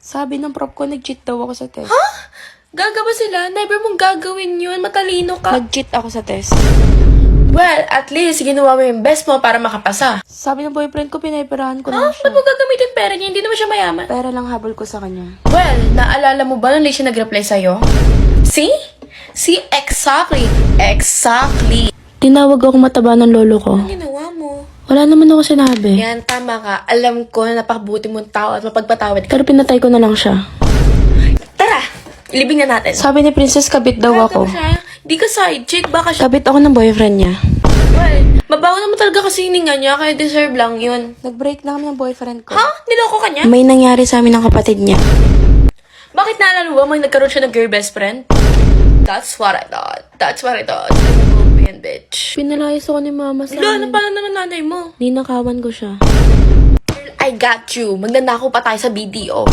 Sabi ng prof ko, nag-cheat daw ako sa test. Ha? Gaga ba sila? Never mong gagawin yun. Matalino ka. Nag-cheat ako sa test. Well, at least ginawa mo yung best mo para makapasa. Sabi ng boyfriend ko, pinayperahan ko Ha? na Ba't siya. mo gagamitin pera niya? Hindi naman siya mayaman. Pera lang habol ko sa kanya. Well, naalala mo ba nung late siya nag-reply sa'yo? See? See? Exactly. Exactly. Tinawag ako mataba ng lolo ko. Ano ginawa mo? Wala naman ako sinabi. Yan, tama ka. Alam ko na napakabuti mong tao at mapagpatawad ka. Pero pinatay ko na lang siya. Tara! Ilibing na natin. Sabi ni Princess, kabit daw ako. Siya? Di ka side chick, baka siya. Kabit ako ng boyfriend niya. Well, mabaho naman talaga kasi hininga niya, kaya deserve lang yun. Nag-break na kami ng boyfriend ko. Ha? Niloko ka niya? May nangyari sa amin ng kapatid niya. Bakit naalala mo ba may nagkaroon siya ng girl best friend? That's what I thought. That's what I thought. Yan, bitch. Pinalayas ako ni mama sa Lo, ano amin. pala naman nanay mo? Ninakawan ko siya. Girl, I got you. Magnanakaw pa tayo sa BDO.